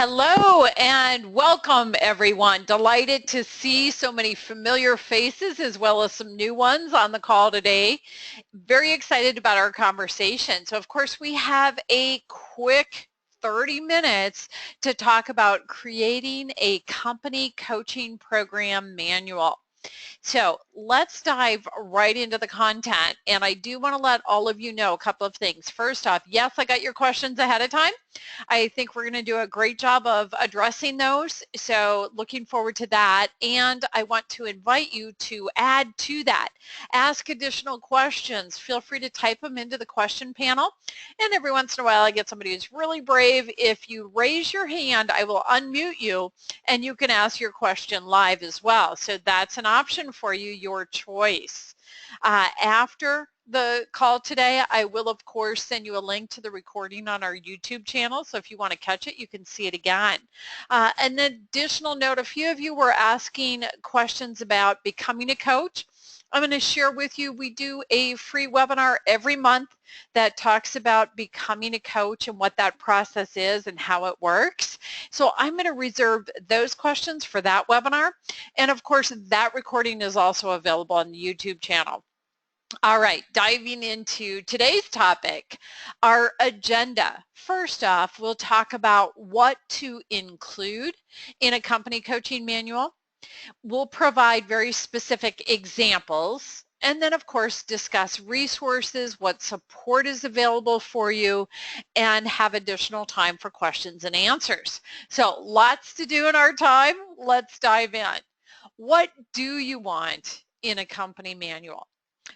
Hello and welcome everyone. Delighted to see so many familiar faces as well as some new ones on the call today. Very excited about our conversation. So of course we have a quick 30 minutes to talk about creating a company coaching program manual. So let's dive right into the content, and I do want to let all of you know a couple of things. First off, yes, I got your questions ahead of time. I think we're going to do a great job of addressing those, so looking forward to that. And I want to invite you to add to that. Ask additional questions. Feel free to type them into the question panel, and every once in a while I get somebody who's really brave. If you raise your hand, I will unmute you and you can ask your question live as well. So that's an option for you, your choice. After the call today, I will of course send you a link to the recording on our YouTube channel, so if you want to catch it, you can see it again. An additional note, a few of you were asking questions about becoming a coach. I'm going to share with you, we do a free webinar every month that talks about becoming a coach and what that process is and how it works. So I'm going to reserve those questions for that webinar. And of course, that recording is also available on the YouTube channel. All right, diving into today's topic, our agenda. First off, we'll talk about what to include in a company coaching manual. We'll provide very specific examples, and then of course discuss resources, what support is available for you, and have additional time for questions and answers. So lots to do in our time. Let's dive in. What do you want in a company manual?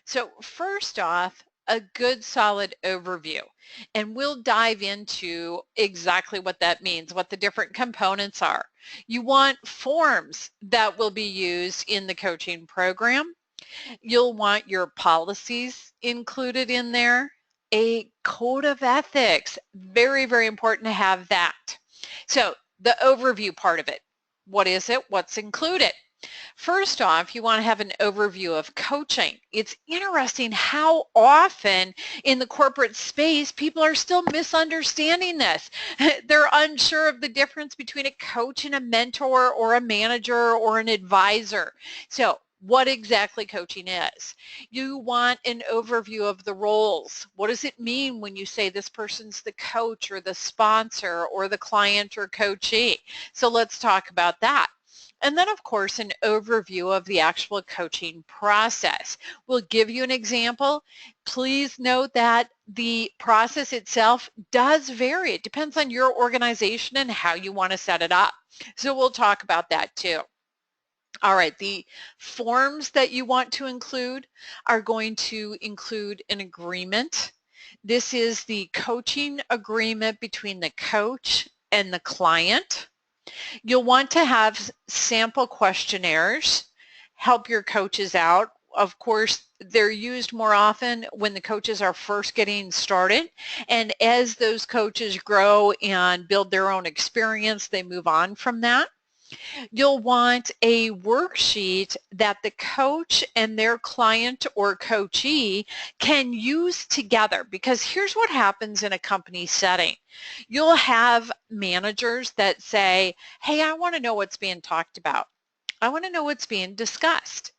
So first off, a good solid overview, and we'll dive into exactly what that means, what the different components are. You want forms that will be used in the coaching program. You'll want your policies included in there. A code of ethics, very, very important to have that. So the overview part of it, what is it? What's included? First off, you want to have an overview of coaching. It's interesting how often in the corporate space people are still misunderstanding this. They're unsure of the difference between a coach and a mentor or a manager or an advisor. So what exactly coaching is. You want an overview of the roles. What does it mean when you say this person's the coach or the sponsor or the client or coachee? So let's talk about that. And then, of course, an overview of the actual coaching process. We'll give you an example. Please note that the process itself does vary. It depends on your organization and how you want to set it up. So we'll talk about that too. All right, the forms that you want to include are going to include an agreement. This is the coaching agreement between the coach and the client. You'll want to have sample questionnaires, help your coaches out. Of course, they're used more often when the coaches are first getting started. And as those coaches grow and build their own experience, they move on from that. You'll want a worksheet that the coach and their client or coachee can use together, because here's what happens in a company setting. You'll have managers that say, hey, I want to know what's being talked about. I want to know what's being discussed.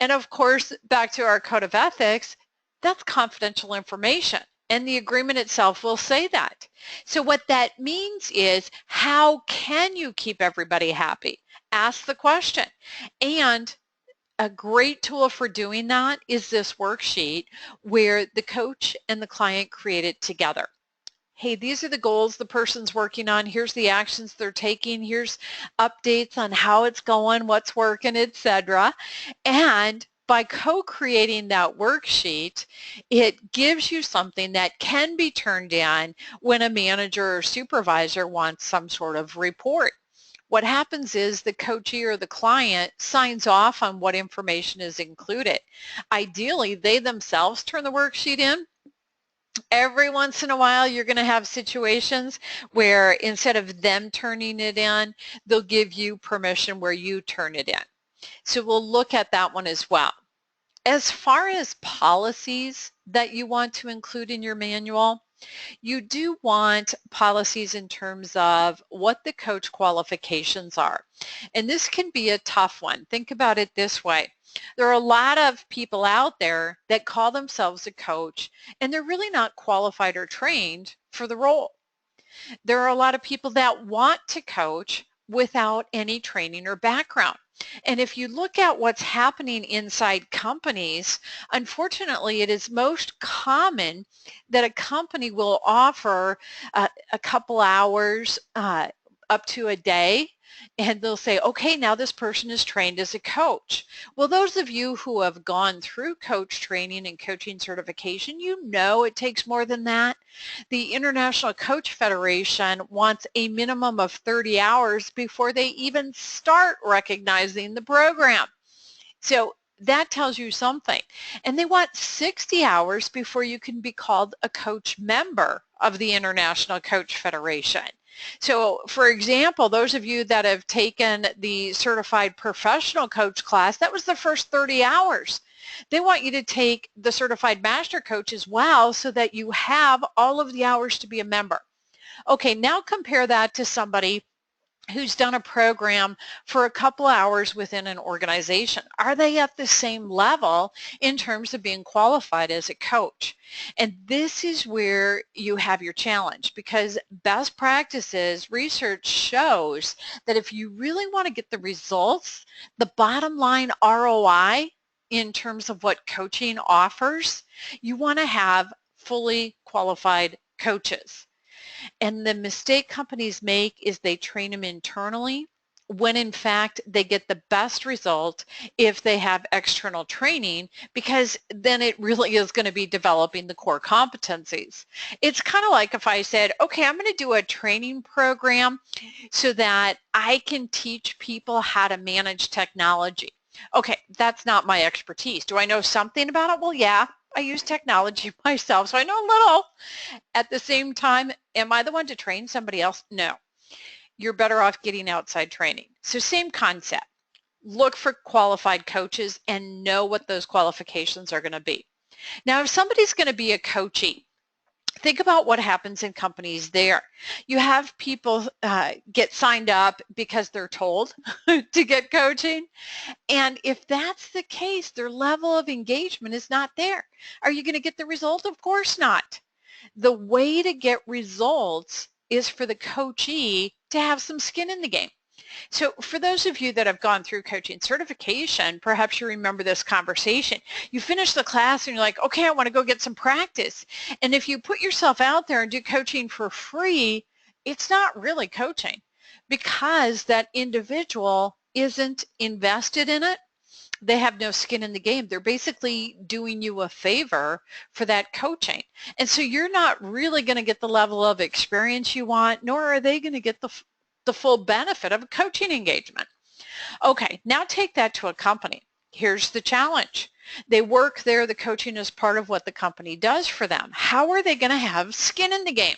And of course, back to our code of ethics, that's confidential information. And the agreement itself will say that. So what that means is, how can you keep everybody happy? Ask the question. And a great tool for doing that is this worksheet where the coach and the client create it together. Hey, these are the goals the person's working on. Here's the actions they're taking. Here's updates on how it's going, what's working, etc. And by co-creating that worksheet, it gives you something that can be turned in when a manager or supervisor wants some sort of report. What happens is the coachee or the client signs off on what information is included. Ideally, they themselves turn the worksheet in. Every once in a while, you're going to have situations where instead of them turning it in, they'll give you permission where you turn it in. So we'll look at that one as well. As far as policies that you want to include in your manual, You do want policies in terms of what the coach qualifications are. And this can be a tough one. Think about it this way. There are a lot of people out there that call themselves a coach, and they're really not qualified or trained for the role. There are a lot of people that want to coach without any training or background. And if you look at what's happening inside companies, unfortunately, it is most common that a company will offer a couple hours up to a day, and they'll say, okay, now this person is trained as a coach. Well, those of you who have gone through coach training and coaching certification, you know it takes more than that. The International Coach Federation wants a minimum of 30 hours before they even start recognizing the program. So that tells you something. And they want 60 hours before you can be called a coach member of the International Coach Federation. So for example, those of you that have taken the certified professional coach class, that was the first 30 hours. They want you to take the certified master coach as well so that you have all of the hours to be a member. Okay, now compare that to somebody who's done a program for a couple hours within an organization. Are they at the same level in terms of being qualified as a coach? And this is where you have your challenge, because best practices research shows that if you really want to get the results, the bottom line ROI in terms of what coaching offers, you want to have fully qualified coaches. And the mistake companies make is they train them internally when in fact they get the best result if they have external training, because then it really is going to be developing the core competencies. It's kind of like if I said, okay, I'm going to do a training program so that I can teach people how to manage technology. Okay, that's not my expertise. Do I know something about it? Well, yeah, I use technology myself, so I know a little. At the same time, am I the one to train somebody else? No. You're better off getting outside training. So same concept. Look for qualified coaches and know what those qualifications are going to be. Now, if somebody's going to be a coachee, think about what happens in companies there. You have people get signed up because they're told to get coaching. And if that's the case, their level of engagement is not there. Are you going to get the result? Of course not. The way to get results is for the coachee to have some skin in the game. So for those of you that have gone through coaching certification, perhaps you remember this conversation. You finish the class and you're like, okay, I want to go get some practice. And if you put yourself out there and do coaching for free, it's not really coaching, because that individual isn't invested in it. They have no skin in the game. They're basically doing you a favor for that coaching. And so you're not really going to get the level of experience you want, nor are they going to get the full benefit of a coaching engagement. Okay, now take that to a company. Here's the challenge. They work there. The coaching is part of what the company does for them. How are they going to have skin in the game?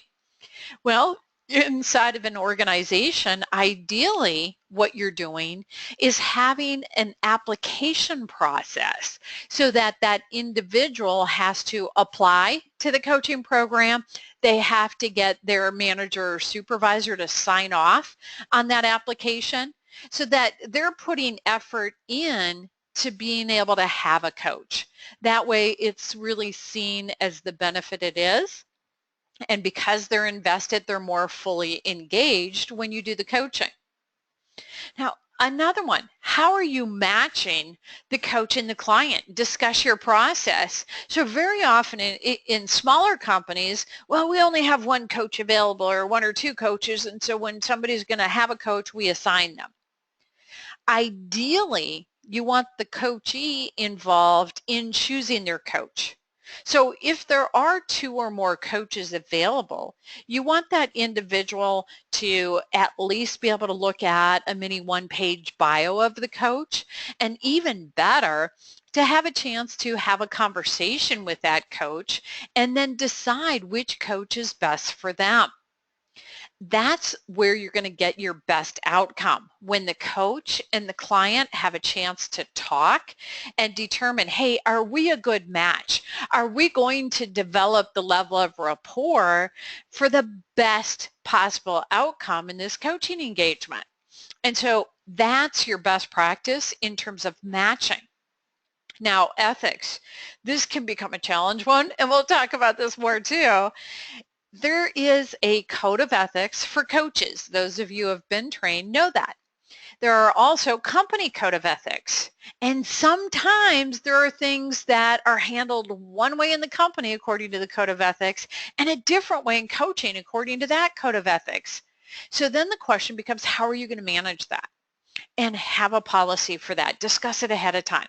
Well, inside of an organization, ideally what you're doing is having an application process so that that individual has to apply to the coaching program. They have to get their manager or supervisor to sign off on that application, so that they're putting effort in to being able to have a coach. That way it's really seen as the benefit it is. And because they're invested, they're more fully engaged when you do the coaching. Now, another one, how are you matching the coach and the client? Discuss your process. So very often in smaller companies, well, we only have one coach available or one or two coaches, and so when somebody's going to have a coach, we assign them. Ideally, you want the coachee involved in choosing their coach. So if there are two or more coaches available, you want that individual to at least be able to look at a mini one-page bio of the coach, and even better, to have a chance to have a conversation with that coach and then decide which coach is best for them. That's where you're going to get your best outcome, when the coach and the client have a chance to talk and determine, hey, are we a good match? Are we going to develop the level of rapport for the best possible outcome in this coaching engagement? And so that's your best practice in terms of matching. Now, ethics. This can become a challenge one, and we'll talk about this more too. There is a code of ethics for coaches. Those of you who have been trained know that. There are also company code of ethics. And sometimes there are things that are handled one way in the company according to the code of ethics and a different way in coaching according to that code of ethics. So then the question becomes, how are you going to manage that? And have a policy for that. Discuss it ahead of time.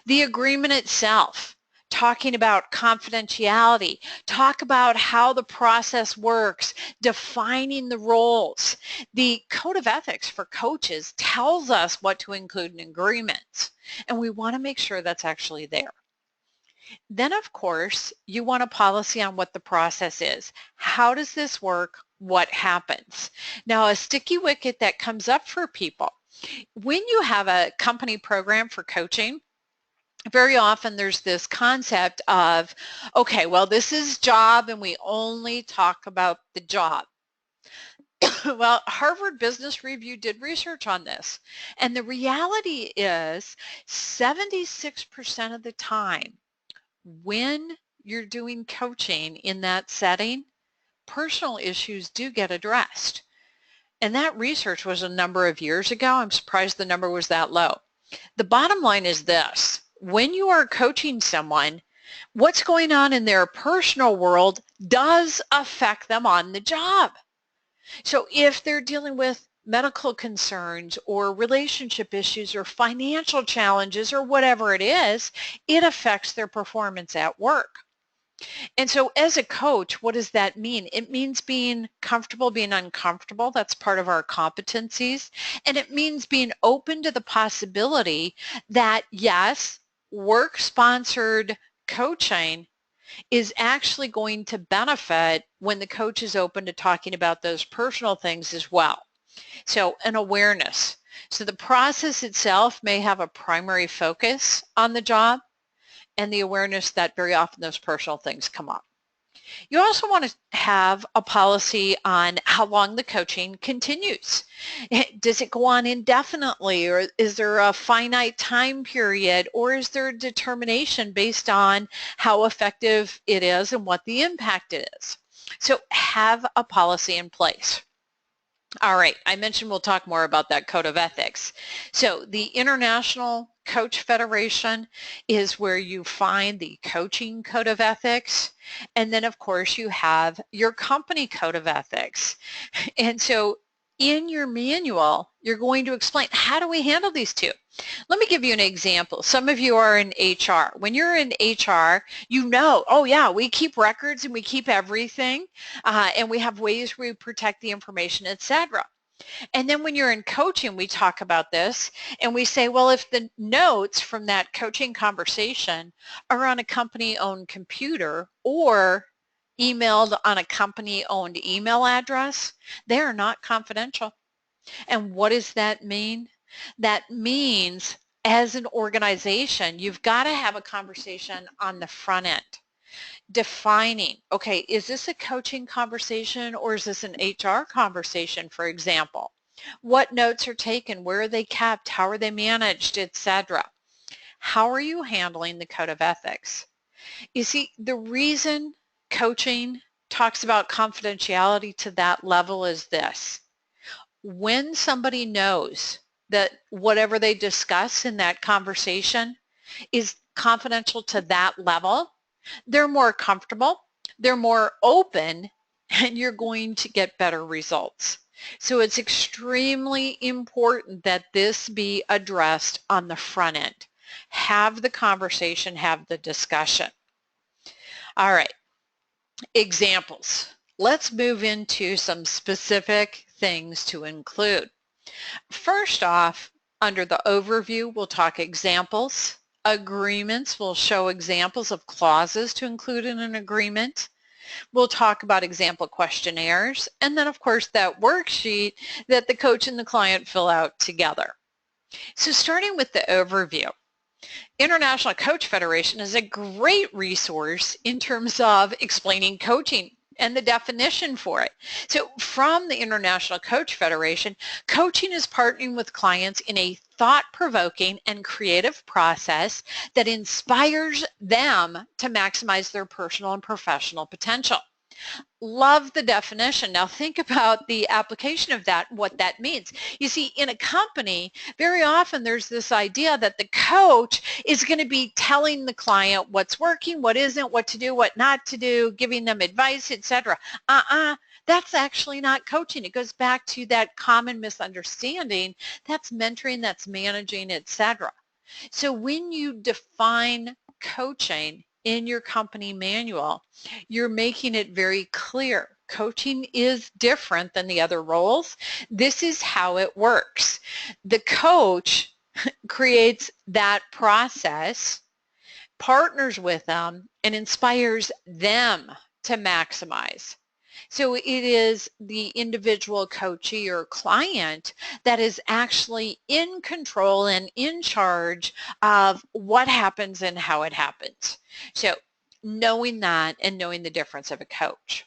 The agreement itself, talking about confidentiality, talk about how the process works, defining the roles. The code of ethics for coaches tells us what to include in agreements, and we want to make sure that's actually there. Then, of course, you want a policy on what the process is. How does this work? What happens? Now, a sticky wicket that comes up for people, when you have a company program for coaching, very often there's this concept of, okay, well, this is job and we only talk about the job. Well, Harvard Business Review did research on this, and the reality is 76% of the time when you're doing coaching in that setting, personal issues do get addressed. And that research was a number of years ago. I'm surprised the number was that low. The bottom line is this: when you are coaching someone, what's going on in their personal world does affect them on the job. So if they're dealing with medical concerns or relationship issues or financial challenges or whatever it is, it affects their performance at work. And so as a coach, what does that mean? It means being comfortable, being uncomfortable. That's part of our competencies. And it means being open to the possibility that, yes, work-sponsored coaching is actually going to benefit when the coach is open to talking about those personal things as well. So an awareness. So the process itself may have a primary focus on the job, and the awareness that very often those personal things come up. You also want to have a policy on how long the coaching continues. Does it go on indefinitely, or is there a finite time period, or is there a determination based on how effective it is and what the impact is? So have a policy in place. All right, I mentioned we'll talk more about that code of ethics. So the International Coach Federation is where you find the coaching code of ethics. And then of course you have your company code of ethics. And so in your manual, you're going to explain, how do we handle these two? Let me give you an example. Some of you are in HR. When you're in HR, you know, oh yeah, we keep records and we keep everything, and we have ways we protect the information, etc. And then when you're in coaching, we talk about this and we say, well, if the notes from that coaching conversation are on a company-owned computer or emailed on a company-owned email address, they are not confidential. And what does that mean? That means as an organization, you've got to have a conversation on the front end, defining, okay, is this a coaching conversation or is this an HR conversation, for example? What notes are taken? Where are they kept? How are they managed, etc.? How are you handling the code of ethics? You see, the reason coaching talks about confidentiality to that level is this: when somebody knows that whatever they discuss in that conversation is confidential to that level, they're more comfortable, they're more open, and you're going to get better results. So it's extremely important that this be addressed on the front end. Have the conversation, have the discussion. All right, examples. Let's move into some specific things to include. First off, under the overview, we'll talk examples. Agreements will show examples of clauses to include in an agreement. We'll talk about example questionnaires, and then of course that worksheet that the coach and the client fill out together. So starting with the overview, International Coach Federation is a great resource in terms of explaining coaching and the definition for it. So from the International Coach Federation, coaching is partnering with clients in a thought-provoking and creative process that inspires them to maximize their personal and professional potential. Love the definition. Now think about the application of that, what that means. You see, in a company, very often there's this idea that the coach is going to be telling the client what's working, what isn't, what to do, what not to do, giving them advice, etc. That's actually not coaching. It goes back to that common misunderstanding. That's mentoring, that's managing, etc. So when you define coaching in your company manual, you're making it very clear. Coaching is different than the other roles. This is how it works. The coach creates that process, partners with them, and inspires them to maximize. So it is the individual coachee or client that is actually in control and in charge of what happens and how it happens. So knowing that and knowing the difference of a coach.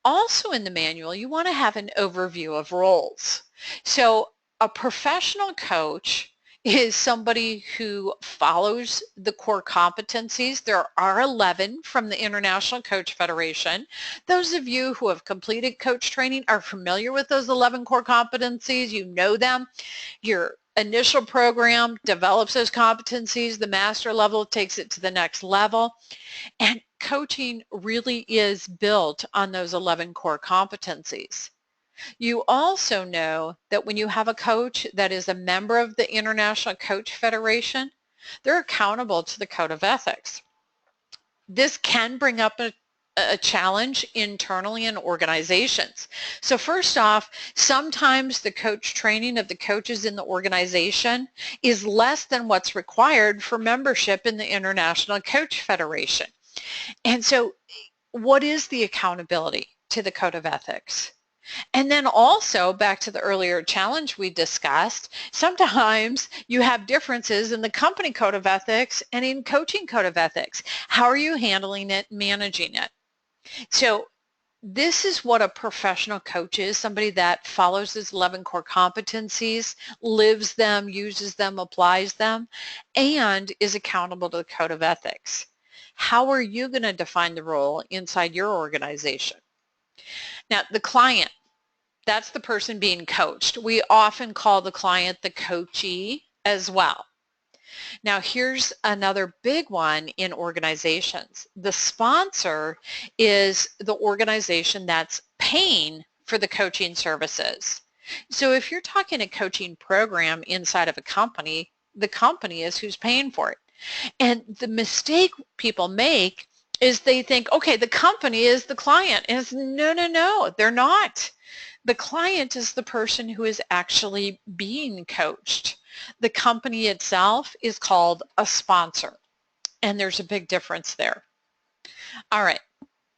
Also in the manual, you want to have an overview of roles. So a professional coach is somebody who follows the core competencies. There are 11 from the International Coach Federation. Those of you who have completed coach training are familiar with those 11 core competencies. You know them. Your initial program develops those competencies. The master level takes it to the next level. And coaching really is built on those 11 core competencies. You also know that when you have a coach that is a member of the International Coach Federation, they're accountable to the Code of Ethics. This can bring up a challenge internally in organizations. So first off, sometimes the coach training of the coaches in the organization is less than what's required for membership in the International Coach Federation. And so what is the accountability to the Code of Ethics? And then also, back to the earlier challenge we discussed, sometimes you have differences in the company code of ethics and in coaching code of ethics. How are you handling it, managing it? So this is what a professional coach is, somebody that follows his 11 core competencies, lives them, uses them, applies them, and is accountable to the code of ethics. How are you going to define the role inside your organization? Now, the client, that's the person being coached. We often call the client the coachee as well. Now, here's another big one in organizations. The sponsor is the organization that's paying for the coaching services. So if you're talking a coaching program inside of a company, the company is who's paying for it. And the mistake people make is they think, okay, the company is the client. And it's no, they're not. The client is the person who is actually being coached. The company itself is called a sponsor, and there's a big difference there. All right,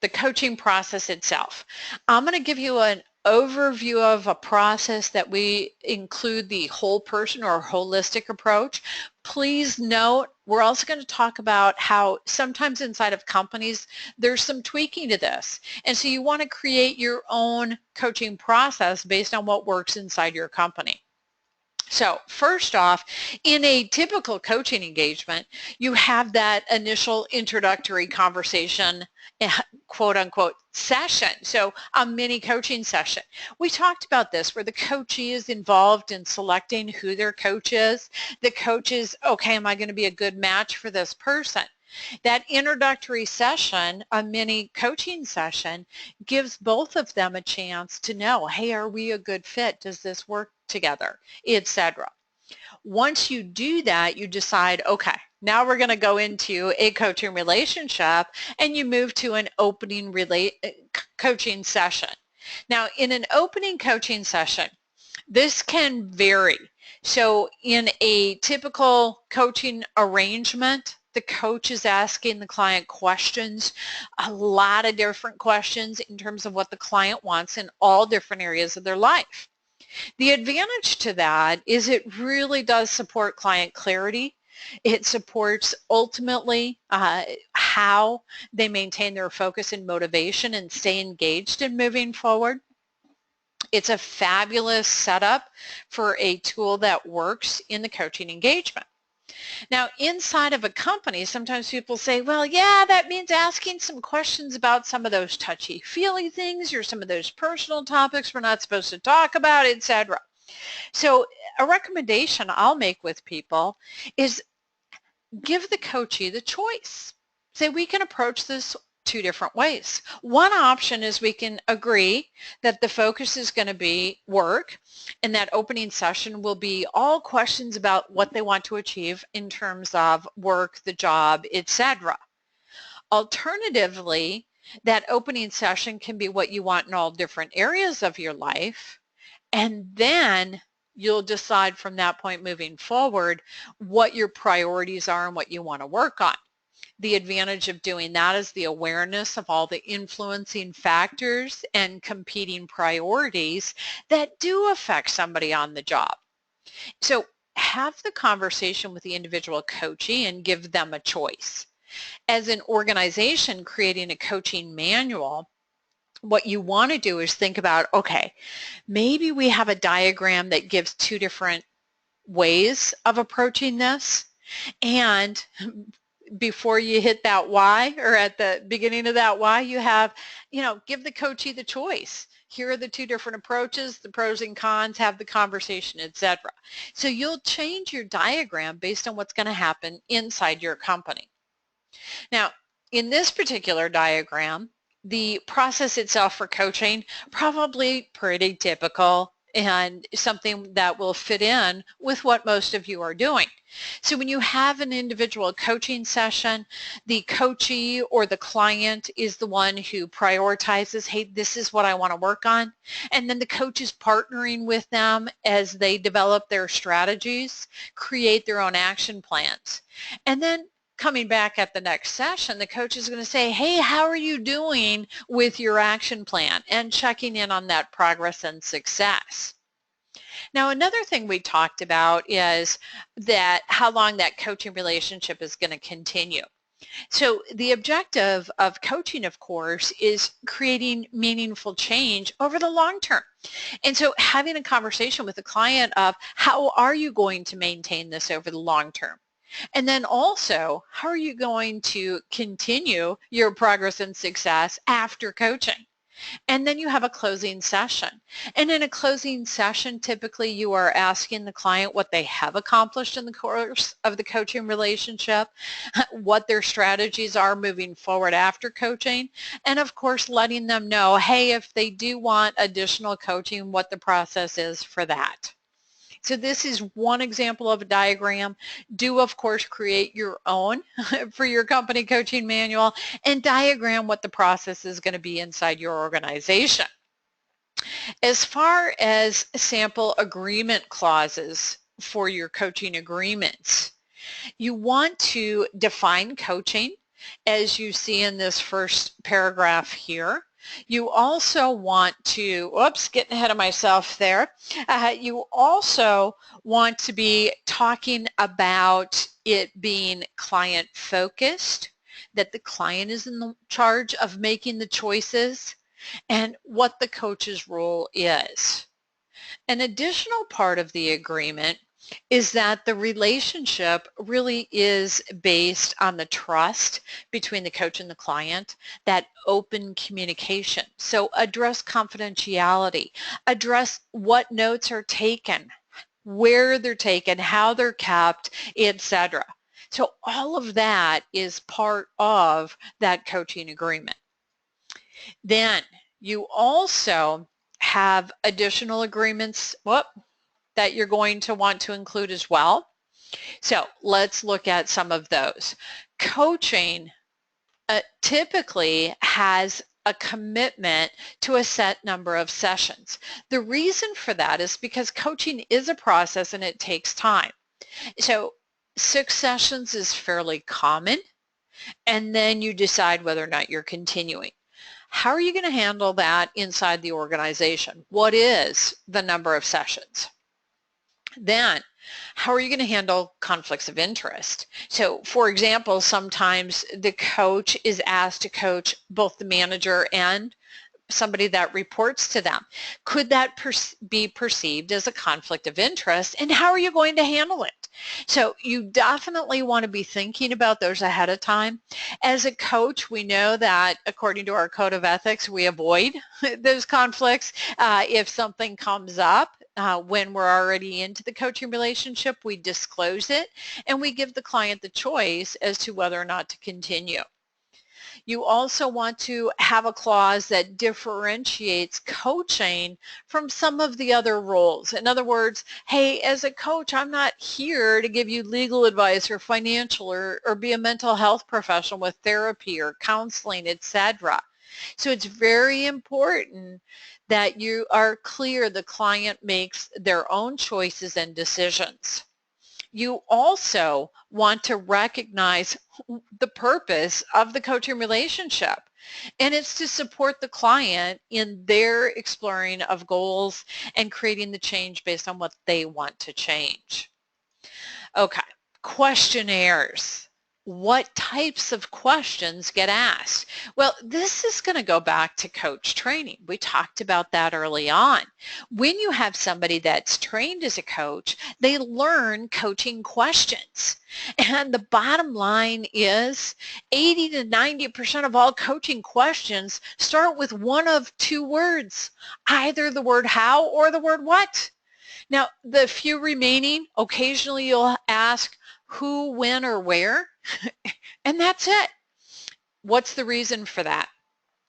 the coaching process itself. I'm going to give you an overview of a process that we include the whole person or holistic approach. Please note, we're also going to talk about how sometimes inside of companies there's some tweaking to this. And so you want to create your own coaching process based on what works inside your company. So first off, in a typical coaching engagement, you have that initial introductory conversation, quote unquote, session. So a mini coaching session. We talked about this where the coachee is involved in selecting who their coach is. The coach is, okay, am I going to be a good match for this person? That introductory session, a mini coaching session, gives both of them a chance to know, hey, are we a good fit? Does this work together, etc. Once you do that, you decide, okay, now we're going to go into a coaching relationship, and you move to an opening coaching session. Now, in an opening coaching session, this can vary. So in a typical coaching arrangement, the coach is asking the client questions, a lot of different questions in terms of what the client wants in all different areas of their life. The advantage to that is it really does support client clarity. It supports ultimately how they maintain their focus and motivation and stay engaged in moving forward. It's a fabulous setup for a tool that works in the coaching engagement. Now, inside of a company, sometimes people say, well, yeah, that means asking some questions about some of those touchy-feely things or some of those personal topics we're not supposed to talk about, etc. So a recommendation I'll make with people is give the coachee the choice. Say we can approach this two different ways. One option is we can agree that the focus is going to be work, and that opening session will be all questions about what they want to achieve in terms of work, the job, etc. Alternatively, that opening session can be what you want in all different areas of your life, and then you'll decide from that point moving forward what your priorities are and what you want to work on. The advantage of doing that is the awareness of all the influencing factors and competing priorities that do affect somebody on the job. So have the conversation with the individual coachee and give them a choice. As an organization creating a coaching manual, what you want to do is think about, okay, maybe we have a diagram that gives two different ways of approaching this, and before you hit that why, or at the beginning of that why, you have, give the coachee the choice. Here are the two different approaches, the pros and cons, have the conversation, etc. So you'll change your diagram based on what's going to happen inside your company. Now, in this particular diagram, the process itself for coaching, probably pretty typical and something that will fit in with what most of you are doing. So when you have an individual coaching session, the coachee or the client is the one who prioritizes, hey, this is what I want to work on. And then the coach is partnering with them as they develop their strategies, create their own action plans. And then coming back at the next session, the coach is going to say, hey, how are you doing with your action plan? And checking in on that progress and success. Now, another thing we talked about is that how long that coaching relationship is going to continue. So the objective of coaching, of course, is creating meaningful change over the long term. And so having a conversation with the client of how are you going to maintain this over the long term? And then also, how are you going to continue your progress and success after coaching? And then you have a closing session. And in a closing session, typically you are asking the client what they have accomplished in the course of the coaching relationship, what their strategies are moving forward after coaching, and of course letting them know, hey, if they do want additional coaching, what the process is for that. So this is one example of a diagram. Do, of course, create your own for your company coaching manual and diagram what the process is going to be inside your organization. As far as sample agreement clauses for your coaching agreements, you want to define coaching as you see in this first paragraph here. You also want to, whoops, getting ahead of myself there. You also want to be talking about it being client focused, that the client is in the charge of making the choices, and what the coach's role is. An additional part of the agreement is that the relationship really is based on the trust between the coach and the client, that open communication. So address confidentiality, address what notes are taken, where they're taken, how they're kept, etc. So all of that is part of that coaching agreement. Then you also have additional agreements that you're going to want to include as well. So let's look at some of those. Coaching typically has a commitment to a set number of sessions. The reason for that is because coaching is a process and it takes time. So 6 sessions is fairly common, and then you decide whether or not you're continuing. How are you going to handle that inside the organization? What is the number of sessions? Then, how are you going to handle conflicts of interest? So, for example, sometimes the coach is asked to coach both the manager and somebody that reports to them. Could that be perceived as a conflict of interest, and how are you going to handle it? So you definitely want to be thinking about those ahead of time. As a coach, we know that according to our code of ethics, we avoid those conflicts. If something comes up when we're already into the coaching relationship, we disclose it and we give the client the choice as to whether or not to continue. You also want to have a clause that differentiates coaching from some of the other roles. In other words, hey, as a coach, I'm not here to give you legal advice or financial or be a mental health professional with therapy or counseling, etc. So it's very important that you are clear the client makes their own choices and decisions. You also want to recognize the purpose of the coaching relationship, and it's to support the client in their exploring of goals and creating the change based on what they want to change. Okay, questionnaires. What types of questions get asked? Well, this is going to go back to coach training. We talked about that early on. When you have somebody that's trained as a coach, they learn coaching questions. And the bottom line is 80 to 90% of all coaching questions start with one of 2 words, either the word how or the word what. Now, the few remaining, occasionally you'll ask who, when, or where, and that's it. What's the reason for that?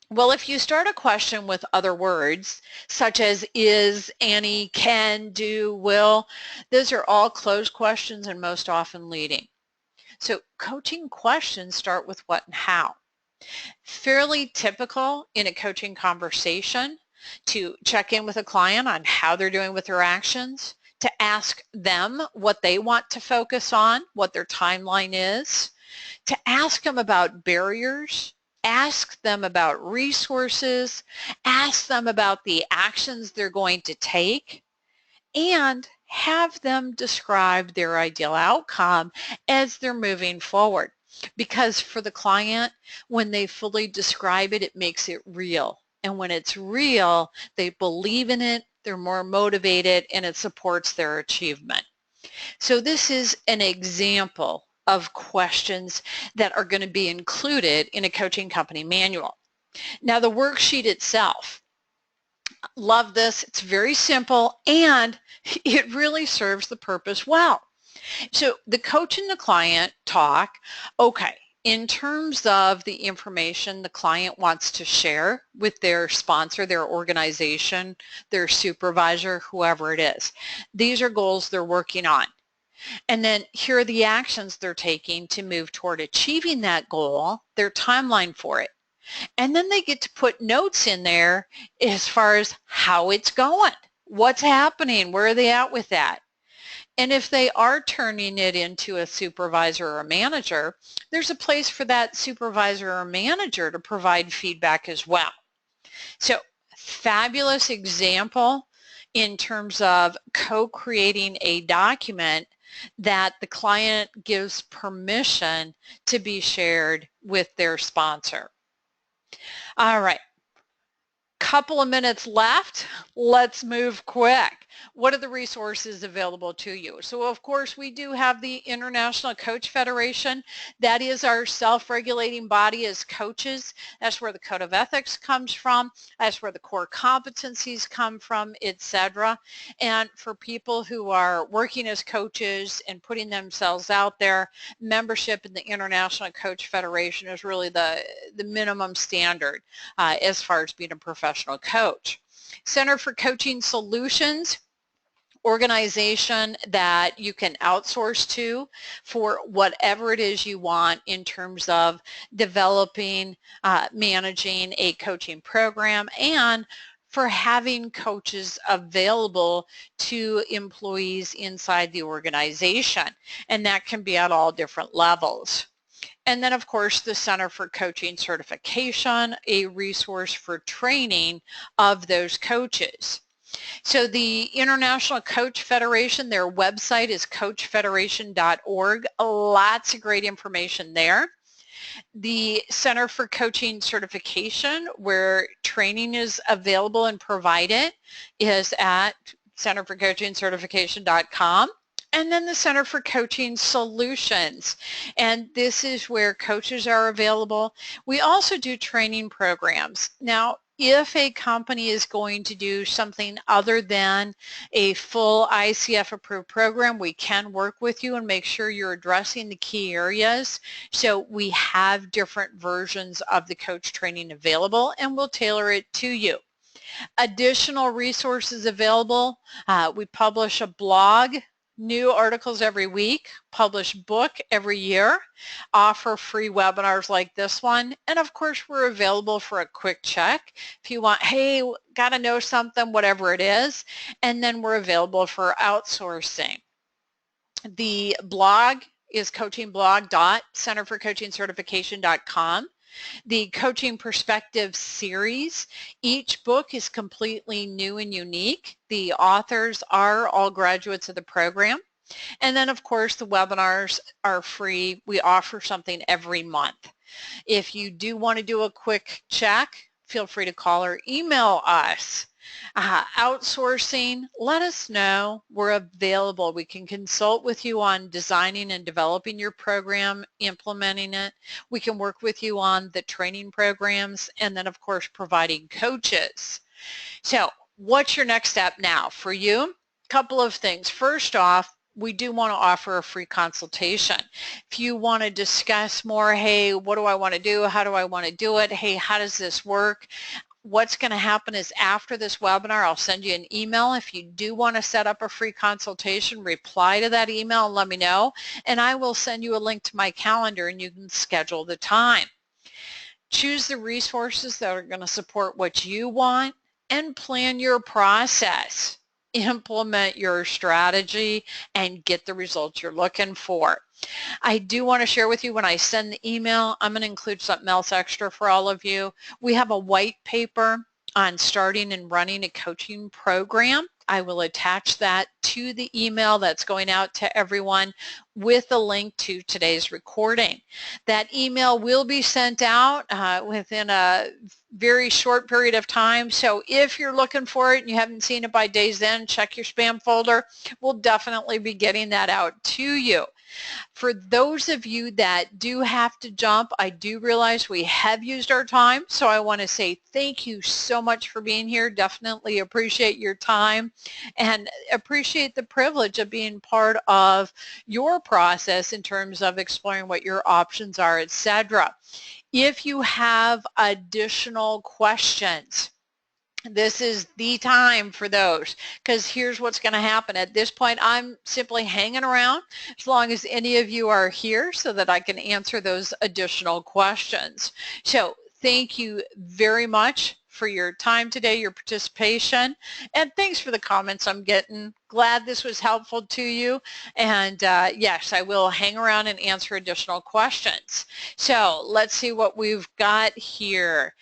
Well, if you start a question with other words, such as is, any, can, do, will, those are all closed questions and most often leading. So coaching questions start with what and how. Fairly typical in a coaching conversation to check in with a client on how they're doing with their actions, to ask them what they want to focus on, what their timeline is, to ask them about barriers, ask them about resources, ask them about the actions they're going to take, and have them describe their ideal outcome as they're moving forward. Because for the client, when they fully describe it, it makes it real. And when it's real, they believe in it, they're more motivated, and it supports their achievement. So this is an example of questions that are going to be included in a coaching company manual. Now the worksheet itself, love this, it's very simple and it really serves the purpose well. So the coach and the client talk, okay, in terms of the information the client wants to share with their sponsor, their organization, their supervisor, whoever it is. These are goals they're working on. And then here are the actions they're taking to move toward achieving that goal, their timeline for it. And then they get to put notes in there as far as how it's going, what's happening, where are they at with that. And if they are turning it into a supervisor or a manager, there's a place for that supervisor or manager to provide feedback as well. So fabulous example in terms of co-creating a document that the client gives permission to be shared with their sponsor. All right, couple of minutes left. Let's move quick. What are the resources available to you? So of course we do have the International Coach Federation. That is our self-regulating body as coaches. That's where the code of ethics comes from. That's where the core competencies come from, etc. And for people who are working as coaches and putting themselves out there, membership in the International Coach Federation is really the minimum standard as far as being a professional coach. Center for Coaching Solutions, organization that you can outsource to for whatever it is you want in terms of developing, managing a coaching program, and for having coaches available to employees inside the organization, and that can be at all different levels. And then, of course, the Center for Coaching Certification, a resource for training of those coaches. So the International Coach Federation, their website is coachfederation.org. Lots of great information there. The Center for Coaching Certification, where training is available and provided, is at centerforcoachingcertification.com. And then the Center for Coaching Solutions, and this is where coaches are available. We also do training programs. Now, if a company is going to do something other than a full ICF approved program, we can work with you and make sure you're addressing the key areas. So we have different versions of the coach training available, and we'll tailor it to you. Additional resources available. We publish a blog, new articles every week, publish book every year, offer free webinars like this one, and of course we're available for a quick check if you want, hey, got to know something, whatever it is, and then we're available for outsourcing. The blog is coachingblog.centerforcoachingcertification.com. The Coaching Perspective series, each book is completely new and unique. The authors are all graduates of the program. And then, of course, the webinars are free. We offer something every month. If you do want to do a quick check, feel free to call or email us. Outsourcing, let us know. We're available. We can consult with you on designing and developing your program, implementing it. We can work with you on the training programs, and then, of course, providing coaches. So what's your next step now for you? A couple of things. First off, we do want to offer a free consultation. If you want to discuss more, hey, what do I want to do? How do I want to do it? Hey, how does this work? What's going to happen is after this webinar, I'll send you an email. If you do want to set up a free consultation, reply to that email and let me know, and I will send you a link to my calendar and you can schedule the time. Choose the resources that are going to support what you want and plan your process. Implement your strategy and get the results you're looking for. I do want to share with you, when I send the email, I'm going to include something else extra for all of you. We have a white paper on starting and running a coaching program. I will attach that to the email that's going out to everyone with a link to today's recording. That email will be sent out within a very short period of time. So if you're looking for it and you haven't seen it by day's end, check your spam folder. We'll definitely be getting that out to you. For those of you that do have to jump, I do realize we have used our time, so I want to say thank you so much for being here. Definitely appreciate your time and appreciate the privilege of being part of your process in terms of exploring what your options are, etc. If you have additional questions, this is the time for those, because here's what's going to happen. At this point, I'm simply hanging around as long as any of you are here so that I can answer those additional questions. So thank you very much for your time today, your participation, and thanks for the comments I'm getting. Glad this was helpful to you, and yes, I will hang around and answer additional questions. So let's see what we've got here.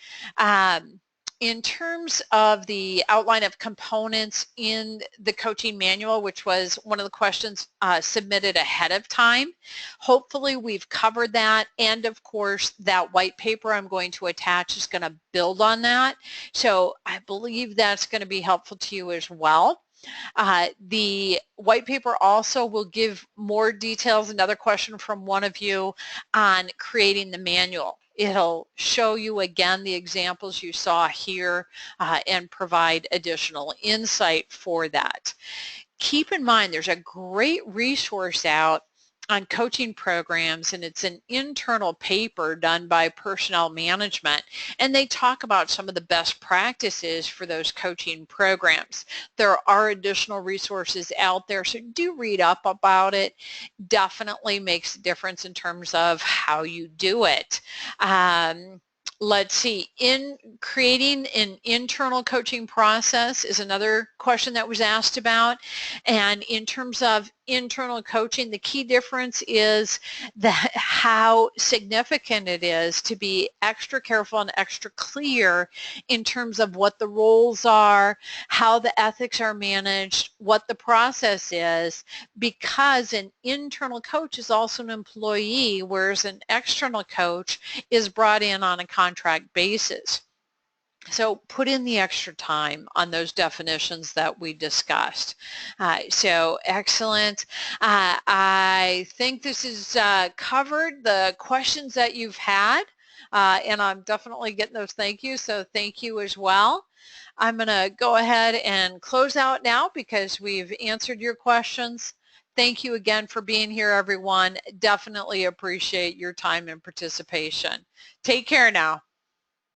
In terms of the outline of components in the coaching manual, which was one of the questions submitted ahead of time, hopefully we've covered that. And of course, that white paper I'm going to attach is going to build on that. So I believe that's going to be helpful to you as well. The white paper also will give more details, another question from one of you, on creating the manual. It'll show you again the examples you saw here and provide additional insight for that. Keep in mind there's a great resource out on coaching programs, and it's an internal paper done by personnel management, and they talk about some of the best practices for those coaching programs. There are additional resources out there, so do read up about it. Definitely makes a difference in terms of how you do it. Let's see, in creating an internal coaching process is another question that was asked about. And in terms of internal coaching, the key difference is that how significant it is to be extra careful and extra clear in terms of what the roles are, how the ethics are managed, what the process is, because an internal coach is also an employee, whereas an external coach is brought in on a contract basis. So put in the extra time on those definitions that we discussed. So excellent. I think this is covered the questions that you've had, and I'm definitely getting those thank yous, so thank you as well. I'm going to go ahead and close out now because we've answered your questions. Thank you again for being here, everyone. Definitely appreciate your time and participation. Take care now.